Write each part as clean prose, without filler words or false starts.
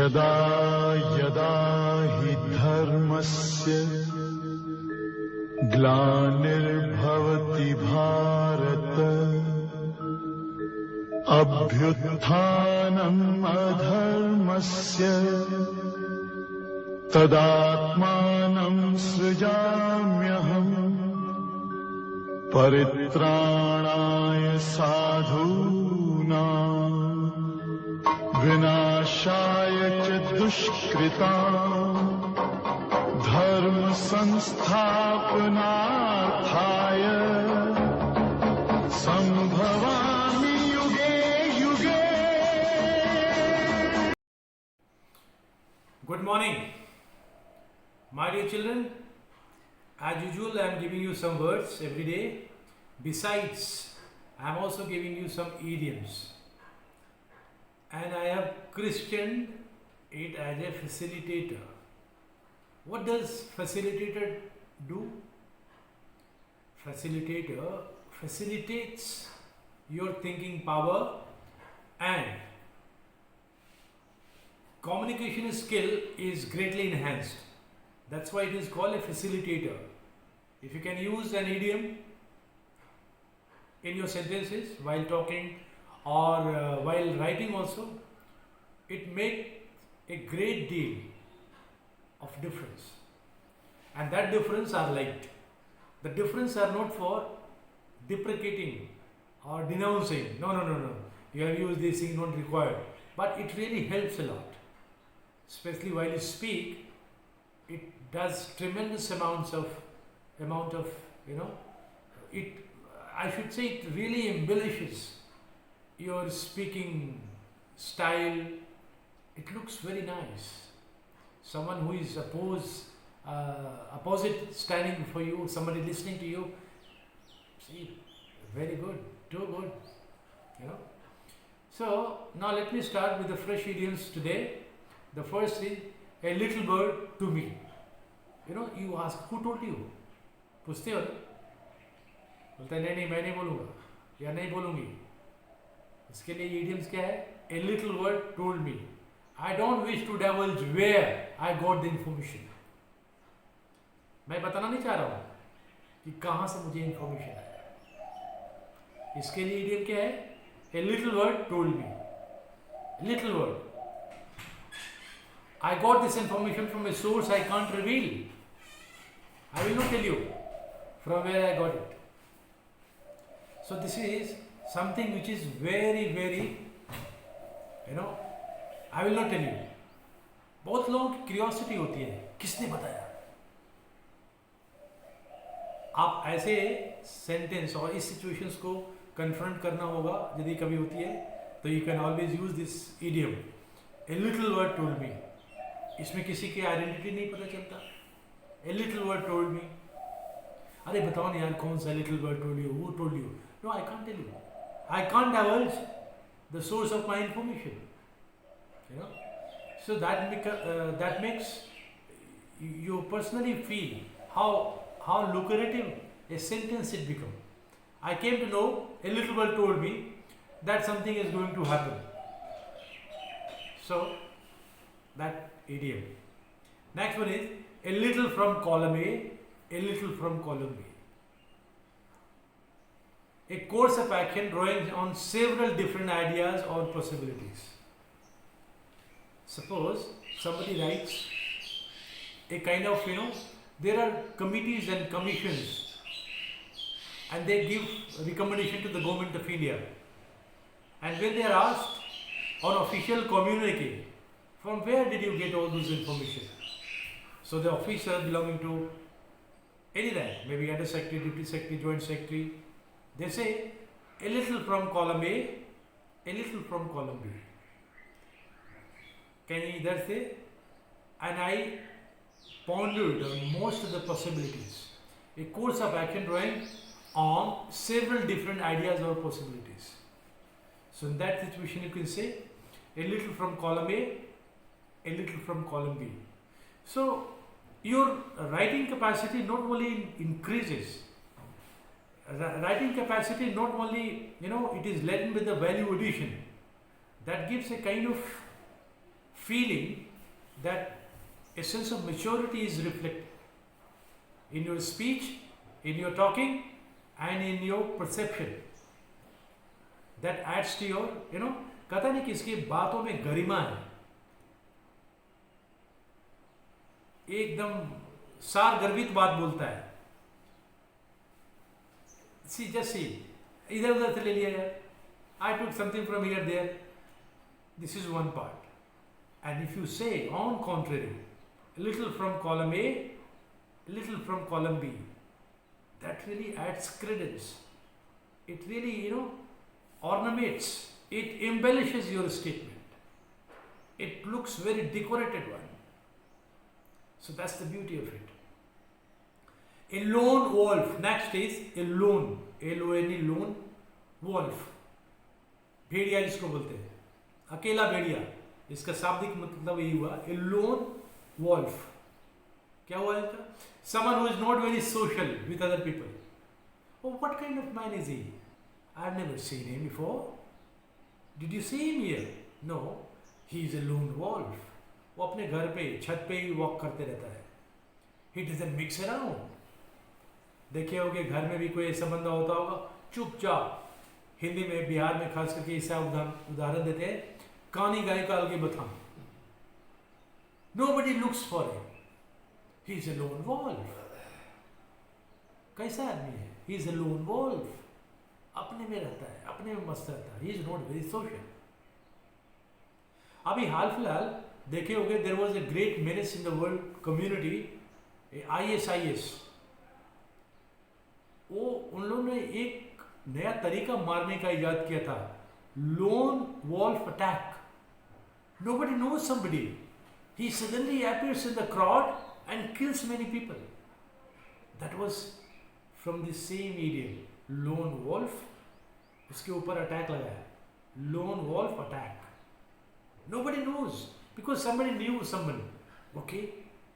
यदा यदा हि धर्मस्य ग्लानिर्भवति भारत अभ्युत्थानम् अधर्मस्य तदात्मानं सृजाम्यहम् परित्राणाय साधूनां विनाशाय च दुष्कृतां धर्म संस्थापनार्थाय संभवामि युगे युगे. Good morning, my dear children. As usual, I am giving you some words every day. Besides, I am also giving you some idioms. And I have christened it as a facilitator. What does facilitator do? Facilitator facilitates your thinking power and communication skill is greatly enhanced. That's why it is called a facilitator. If you can use an idiom in your sentences while talking or while writing also, it makes a great deal of difference. And that difference are liked. The difference are not for deprecating or denouncing. No. You have used this thing, not required. But it really helps a lot. Especially while you speak, it does tremendous amount of it, I should say, it really embellishes your speaking style. It looks very nice. Someone who is opposite standing for you, somebody listening to you, see, very good, too good, So now let me start with the fresh idioms today. The first is a little bird to me. You ask, who told you? पूछते हो ना, बोलता है नहीं मैं नहीं बोलूँगा या नहीं बोलूँगी. इसके लिए idioms क्या है? A little word told me. I don't wish to divulge where I got the information. मैं बताना नहीं चाह रहा हूँ कि कहाँ से मुझे information आया. इसके लिए idiom क्या है? A little word told me. A little word. I got this information from a source I can't reveal. I will not tell you from where I got it. So this is something which is very, very, I will not tell you. बहुत लोगों की curiosity होती है, किसने बताया? आप ऐसे sentence और इस सिचुएशंस को कन्फ्रंट करना होगा यदि कभी होती है, तो you can always use this idiom. A little word told me. इसमें किसी की आइडेंटिटी नहीं पता चलता. A little word told me. अरे बताओ ना यार कौन सा little word told you? Who told you? No, I can't tell you. I can't divulge the source of my information. So that makes you personally feel how lucrative a sentence it become. I came to know, a little word told me that something is going to happen. So that idiom. Next one is a little from column A, a little from column B. A course of action drawing on several different ideas or possibilities. Suppose somebody writes a kind of, there are committees and commissions and they give recommendation to the government of India. And when they are asked on official communique, from where did you get all this information? So the officer belonging to any rank, maybe under secretary, deputy secretary, joint secretary, they say a little from column A, a little from column B. Can you either say? And I pondered on most of the possibilities. A course of action drawing on several different ideas or possibilities. So in that situation you can say a little from column A, a little from column B. So your writing capacity not only increases, writing capacity not only, it is laden with the value addition that gives a kind of feeling that a sense of maturity is reflected in your speech, in your talking, and in your perception. That adds to your, कहता नहीं कि इसकी बातों में गरिमा है, एकदम सार गर्वित बात बोलता है. Just see, इधर उधर से ले लिया यार. I took something from here there. This is one part. And if you say on contrary, a little from column A, a little from column B, that really adds credence. It really, ornaments, it embellishes your statement. It looks very decorated one. So that's the beauty of it. A lone wolf. Next is a lone, L-O-N-E, lone wolf. भेड़िया जिसको बोलते हैं, अकेला भेड़िया. इसका शाब्दिक मतलब यही हुआ, a lone wolf. क्या हुआ इसका? Someone who is not very social with other people. Oh, what kind of man is he? I've never seen him before. Did you see him here? No, he is a lone wolf. वो अपने घर पे छत पे ही walk करते रहता है. He doesn't mix around. देखे होगे घर में भी कोई ऐसा बंदा होता होगा, चुपचाप. हिंदी में, बिहार में खास करके ऐसा उदाहरण देते हैं, कानी गाय का अलगे बथान. Nobody looks for him. He is a lone wolf. कैसा आदमी है? He is a lone wolf. अपने में रहता है, अपने में मस्त रहता है. He is not very social. अभी हाल फिलहाल देखे होंगे, there was a great menace in the world community, ISIS. वो उन लोगों ने एक नया तरीका मारने का इजाद किया था, lone wolf attack. Nobody knows somebody. He suddenly appears in the crowd and kills many people. That was from the same idiom, lone wolf. उसके ऊपर अटैक लगाया, lone wolf attack. Nobody knows because somebody knew someone. Okay,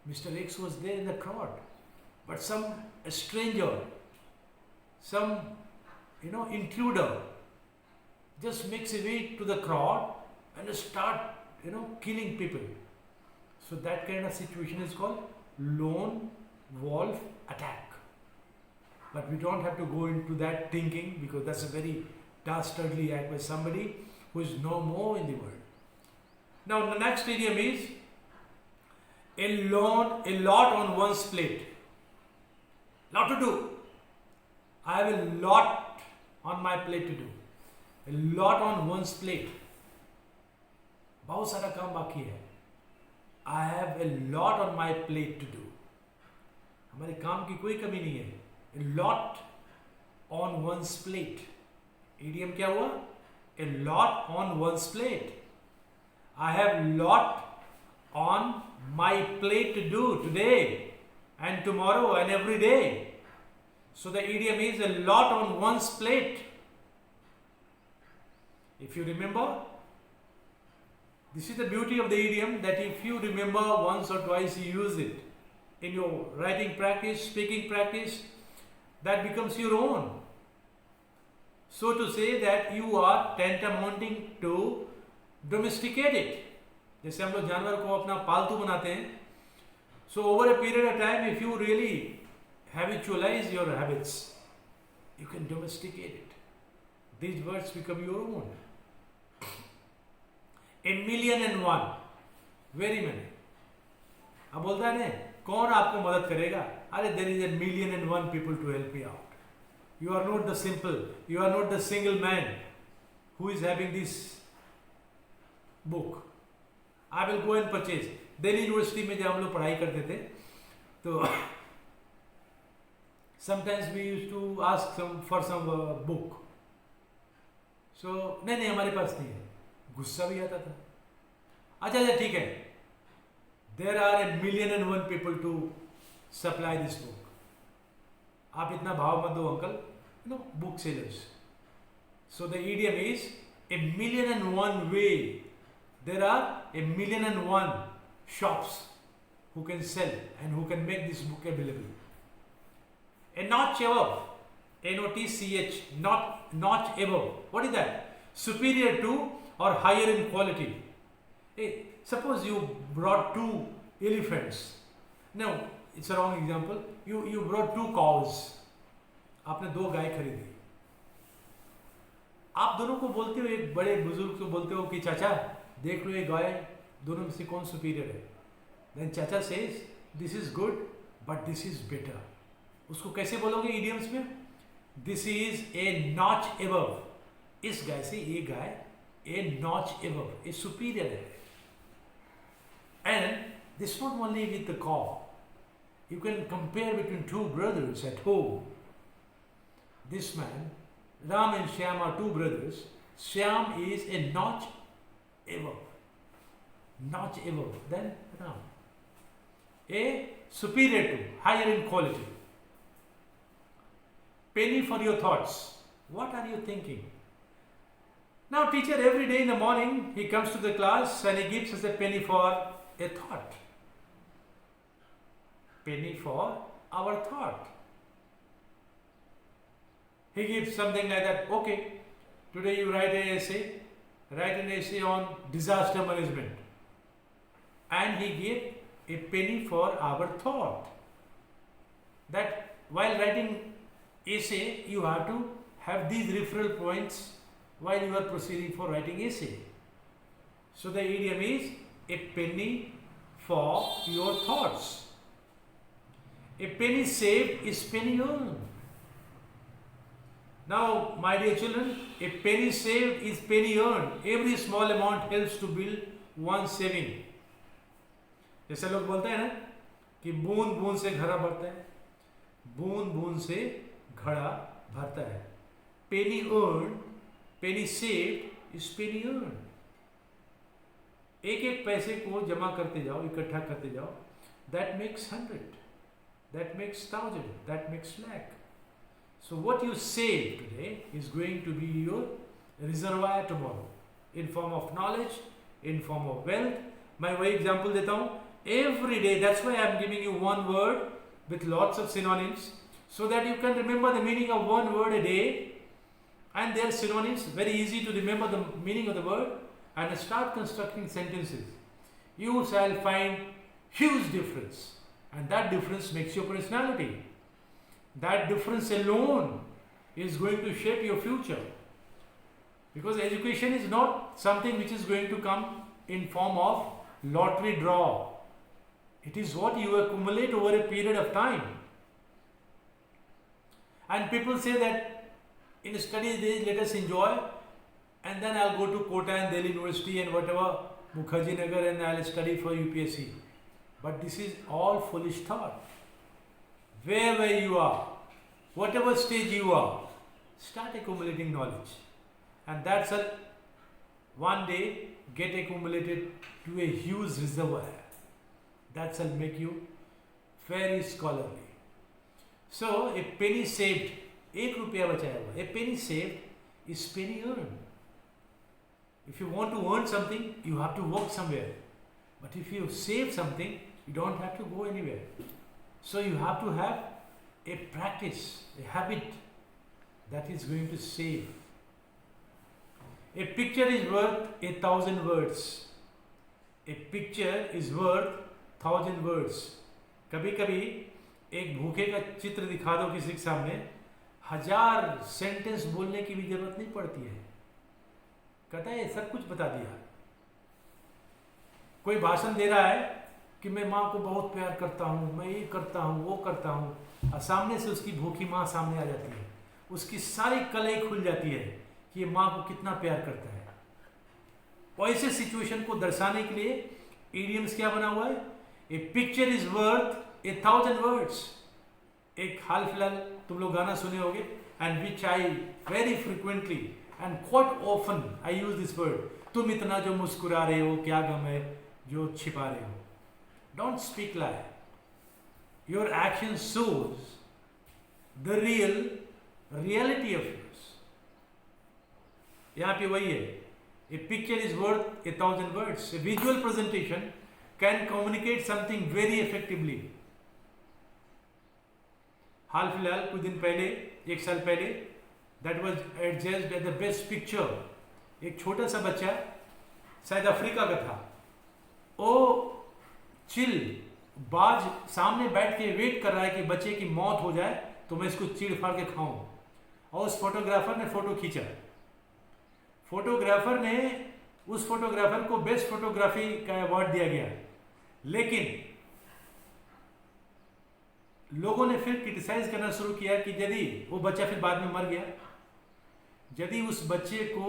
Mr. X was there in the crowd, but a stranger, some intruder just makes a way to the crowd and start killing people. So that kind of situation is called lone wolf attack. But we don't have to go into that thinking because that's a very dastardly act by somebody who is no more in the world. Now the next idiom is a lot on one's plate. Lot to do. I have a lot on my plate to do. A lot on one's plate. बहुत सारा काम बाकी है. I have a lot on my plate to do. हमारे काम की कोई कमी नहीं है. A lot on one's plate. Idiom क्या हुआ? A lot on one's plate. I have lot on my plate to do today and tomorrow and every day. So the idiom is a lot on one's plate. If you remember, this is the beauty of the idiom, that if you remember once or twice you use it in your writing practice, speaking practice, that becomes your own. So to say that you are tantamounting to domesticate it. जैसे हम लोग जानवर को अपना पालतू बनाते हैं. So over a period of time, if you really habitualize your habits, you can domesticate it. These words become your own. A million and one, very many. अब बोलता है ना, कौन आपको मदद करेगा? अरे there is a million and one people to help me out. You are not the simple, you are not the single man who is having this book. I will go and purchase. Delhi university में जब हम लोग पढ़ाई करते थे, तो sometimes we used to ask for some book. So नहीं हमारे पास नहीं है. गुस्सा भी आता था. अच्छा ठीक है. There are a million and one people to supply this book. आप इतना भाव मत दो uncle. Book sellers. So the idiom is a million and one way. There are a million and one shops who can sell and who can make this book available. A notch above, N-O-T-C-H, notch above. What is that? Superior to or higher in quality. Hey, suppose you brought two elephants. No, it's a wrong example. You brought two cows. आपने दो गाय खरीदी. आप दोनों को बोलते हो, एक बड़े बुजुर्ग को बोलते हो कि चाचा देख लो ये गाय दोनों में से कौन सुपीरियर है. देन चाचा says this is good but this is better. उसको कैसे बोलोगे इडियम्स में? This is a notch above. इस गाय से ये गाय ए नॉच एबव, ए सुपीरियर है. And this not only with the कॉ. You can compare between two brothers at home. This man, Ram and Shyam are two brothers. Shyam is a notch above than Ram. A superior to, higher in quality. Penny for your thoughts. What are you thinking? Now teacher every day in the morning, he comes to the class and he gives us a penny for a thought. Penny for our thought. He gives something like that. Okay, today you write an essay. Write an essay on disaster management. And he gave a penny for our thought. That while writing essay, you have to have these referral points while you are proceeding for writing essay. So the idiom is a penny for your thoughts. A penny saved is penny earned. Now, my dear children, a penny saved is penny earned. Every small amount helps to build one saving. जैसे लोग बोलते हैं ना कि बूंद बूंद से घड़ा भरता है, बूंद बूंद से घड़ा भरता है. Penny earned, penny saved is penny earned. एक एक पैसे को जमा करते जाओ, इकट्ठा करते जाओ. That makes 100. That makes 1000, that makes lakh. So what you save today is going to be your reservoir tomorrow, in form of knowledge, in form of wealth. मैं वही example देता हूँ. Every day, that's why I am giving you one word with lots of synonyms, so that you can remember the meaning of one word a day, and their synonyms, very easy to remember the meaning of the word, and start constructing sentences. You shall find huge difference. And that difference makes your personality. That difference alone is going to shape your future. Because education is not something which is going to come in form of lottery draw. It is what you accumulate over a period of time. And people say that in study days let us enjoy, and then I'll go to Kota and Delhi University and whatever, Mukherjee Nagar, and I'll study for UPSC. But this is all foolish thought. Wherever you are, whatever stage you are, start accumulating knowledge. And that's one day get accumulated to a huge reservoir. That shall make you very scholarly. So, a penny saved, एक रुपया बचाया हुआ. A penny saved is penny earned. If you want to earn something, you have to work somewhere. But if you save something, you don't have to go anywhere. So you have to have a practice, a habit that is going to save. A picture is worth 1,000 words. A picture is worth 1,000 words. कभी कभी एक भूखे का चित्र दिखा दो किसी के सामने, 1000 सेंटेंस बोलने की भी जरूरत नहीं पड़ती है. कहता है सब कुछ बता दिया. कोई भाषण दे रहा है कि मैं माँ को बहुत प्यार करता हूँ, मैं ये करता हूँ, वो करता हूँ, और सामने से उसकी भूखी माँ सामने आ जाती है. उसकी सारी कलाई खुल जाती है कि ये माँ को कितना प्यार करता है. वैसे सिचुएशन को दर्शाने के लिए इडियम्स क्या बना हुआ है? ए पिक्चर इज वर्थ 1,000 वर्ड्स. एक हाल फिलहाल तुम लोग गाना सुने होगे, and which I very frequently and quite often I use this word. तुम इतना जो मुस्कुरा रहे हो, क्या गम है जो छिपा रहे हो. Don't speak lie. Your action shows the reality of yours. यहाँ पे वही है. A picture is worth 1,000 words. A visual presentation can communicate something very effectively. हाल फिलहाल कुछ दिन पहले, एक साल पहले, that was adjudged as the best picture. एक छोटा सा बच्चा शायद अफ्रीका का था, वो चिल बाज सामने बैठ के वेट कर रहा है कि बच्चे की मौत हो जाए तो मैं इसको चीड़ फाड़ के खाऊं, और उस फोटोग्राफर ने फोटो खींचा। फोटोग्राफर ने उस फोटोग्राफर को बेस्ट फोटोग्राफी का अवार्ड दिया गया, लेकिन लोगों ने फिर क्रिटिसाइज करना शुरू किया कि यदि वो बच्चा फिर बाद में मर गया, यदि उस बच्चे को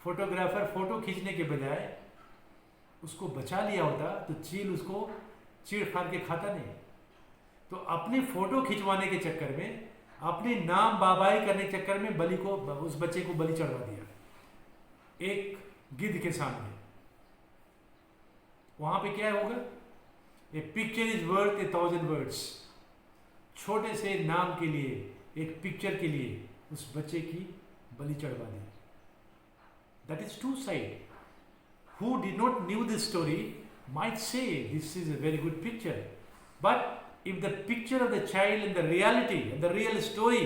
फोटोग्राफर फोटो खींचने के बजाय उसको बचा लिया होता तो चील उसको चीड़ फाड़ के खाता नहीं। तो अपनी फोटो खिंचवाने के चक्कर में, अपनी नाम बाबाई करने के चक्कर में बलि को, उस बच्चे को बलि चढ़वा दिया एक गिद्ध के सामने। वहां पे क्या होगा? ए पिक्चर इज वर्थ 1,000 वर्ड्स। छोटे से नाम के लिए, एक पिक्चर के लिए उस बच्चे की बलि चढ़वा दी। That is to side. Who did not knew this story might say this is a very good picture, but if the picture of the child and the reality and the real story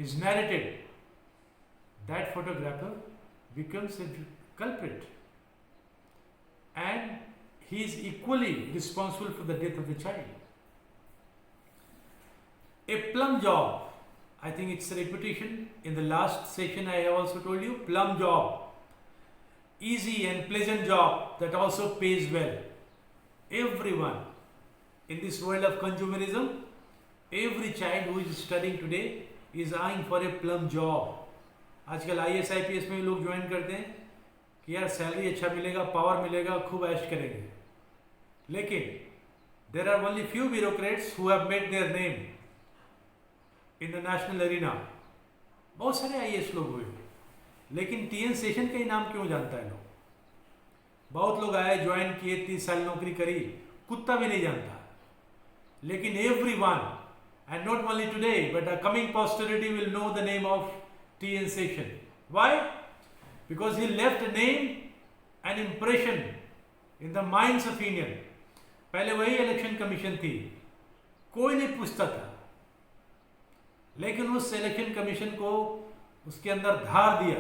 is narrated, that photographer becomes a culprit, and he is equally responsible for the death of the child. A plum job, I think it's a repetition. In the last session I have also told you, plum job, easy and pleasant job that also pays well. Everyone in this world of consumerism, every child who is studying today is eyeing for a plum job. आजकल IAS IPS में लोग join करते हैं कि यार salary अच्छा मिलेगा, power मिलेगा, खूब ऐश करेंगे। लेकिन there are only few bureaucrats who have made their name in the national arena. बहुत सारे IAS लोग हुए, लेकिन TN सेशन का ही नाम क्यों जानता है लोग? बहुत लोग आए, ज्वाइन किए, 30 साल नौकरी करी, कुत्ता भी नहीं जानता। लेकिन everyone, and not only today but the coming posterity will know the name of TN Seshan. Why? Because he left a name and impression in the minds of Indian. पहले वही इलेक्शन कमीशन थी, कोई नहीं पूछता था, लेकिन उस election commission को उसके अंदर धार दिया,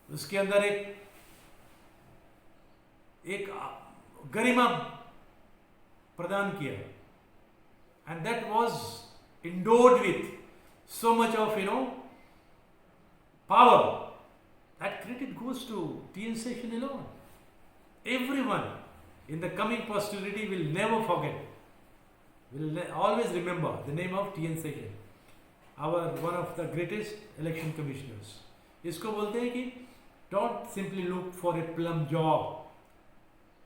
उसके अंदर एक गरिमा प्रदान किया, and that was endowed with so much of power. That credit goes to TN Seshan alone. Everyone in the coming posterity will never forget, will always remember the name of TN Seshan, our one of the greatest election commissioners. इसको बोलते हैं कि don't simply look for a plum job.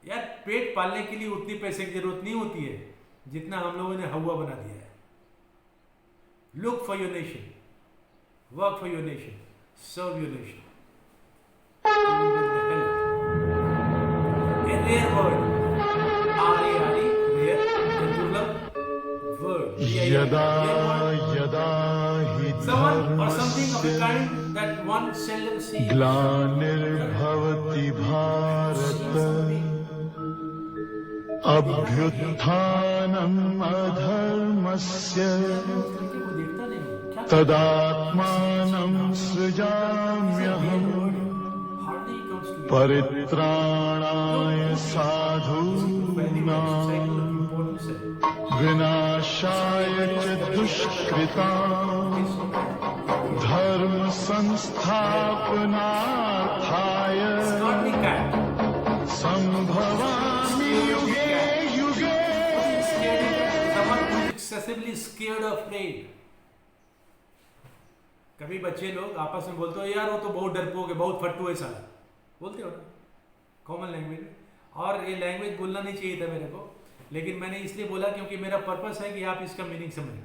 यार पेट पालने के लिए उतनी पैसे की जरूरत नहीं होती है जितना हम लोगों ने हवा बना दिया है। Look for your nation, work for your nation, serve your nation. A rare word, R-A-R-E, rare, and durbh word. यदा यदा हि Someone or something of the धर्मस्य kind that one seldom sees. ग्लानिर्भवति Bharat अभ्युत्थानम् अधर्मस्य वो देखता नहीं, क्या तदात्मानं सृजाम्यहम् hardly comes to you. परित्राणाय पहली बार साइकिल साधूनां की importance है। विनाशाय च दुष्कृतां धर्म संस्थापनार्थाय Not the cat. संभवामि युगे युगे। Someone who is excessively scared or afraid. कभी बच्चे लोग आपस में बोलते हो यार वो तो बहुत डरपोक है, बहुत फट्टू है साला, बोलते हो ना, कॉमन लैंग्वेज। और ये लैंग्वेज बोलना नहीं चाहिए था मेरे को, लेकिन मैंने इसलिए बोला क्योंकि मेरा पर्पस है कि आप इसका मीनिंग समझ लो।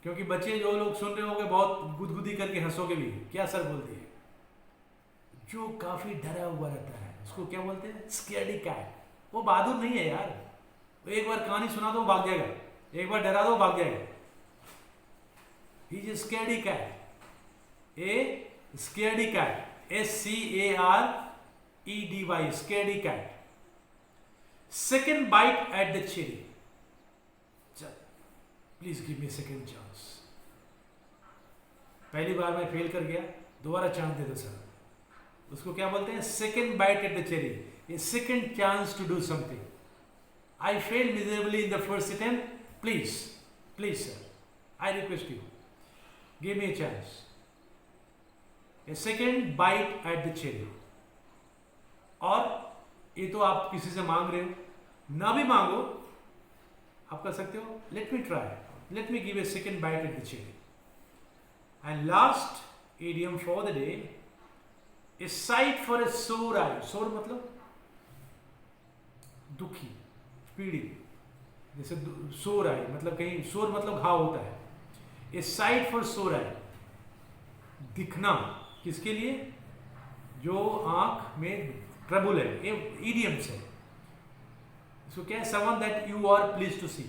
क्योंकि बच्चे जो लोग सुन रहे होंगे बहुत गुदगुदी करके हंसोगे भी, क्या सर बोलती है, जो काफी डरा हुआ रहता है उसको क्या बोलते हैं? स्केर्डी कैट। वो बहादुर नहीं है यार, वो एक बार कहानी सुना दो भाग जाएगा, एक बार डरा दो भाग जाएगा। He is a scaredy cat, a scaredy cat, SCAREDY, scaredy cat. Second bite at the cherry. Please give me a second chance. पहली बार मैं फेल कर गया, दोबारा चांस दे दो सर। उसको क्या बोलते हैं? Second bite at the cherry. a second chance to do something. I failed miserably in the first attempt. Please, sir, I request you, give me a chance. A second bite at the cherry. और ये तो आप किसी से मांग रहे हो, ना भी मांगो, आप कर सकते हो. Let me try. Let me give a second bite at the cherry. And last idiom for the day is sight for a sore eye. Sore मतलब दुखी, पीड़ित. जैसे sore eye मतलब कहीं sore मतलब घाव होता है. A sight for sore eye. दिखना किसके लिए? जो आंख में ट्रबल है. ये इडियम्स है. इसको क्या है? Someone that you are pleased to see.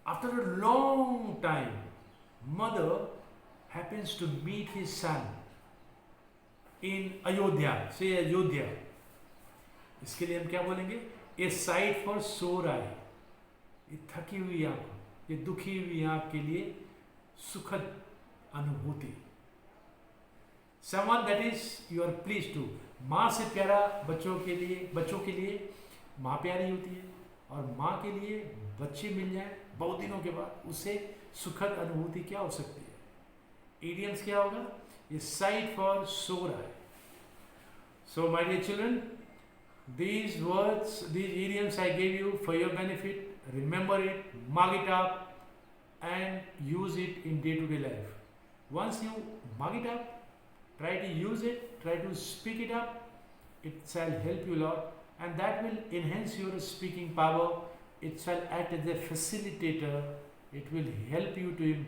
After a long time, mother happens to meet his son in Ayodhya. Say Ayodhya. इसके लिए हम क्या बोलेंगे? A sight for sore eye. ये थकी हुई आंख, ये दुखी हुई आंख के लिए सुखद अनुभूति. Someone that is you are pleased to. माँ से प्यारा बच्चों के लिए माँ प्यारी होती है, और माँ के लिए बच्चे मिल जाए बहुत दिनों के बाद, उससे सुखद अनुभूति क्या हो सकती है? Idioms क्या होगा? A sight for sore eye. So my dear children, these words, these idioms I gave you for your benefit. Remember it, mark it up, and use it in day-to-day life. Once you mark it up, try to use it, try to speak it up. It shall help you a lot, and that will enhance your speaking power. It shall act as a facilitator. It will help you to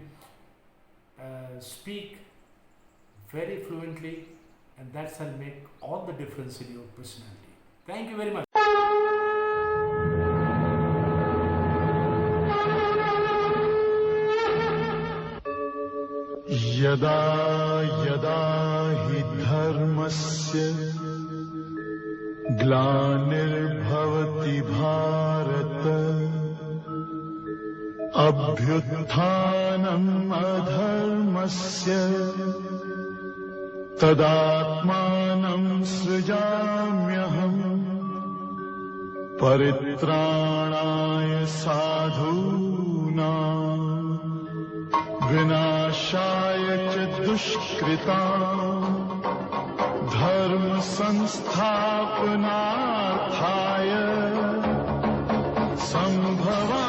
speak very fluently, and that shall make all the difference in your personality. Thank you very much. यदा यदा हि धर्मस्य ग्लानिर्भवति भारत अभ्युत्थानम् अधर्मस्य तदात्मानं सृजाम्यहम् परित्राणाय साधूनां विनाशाय च दुष्कृतां धर्म संस्थापनार्थाय संभवामि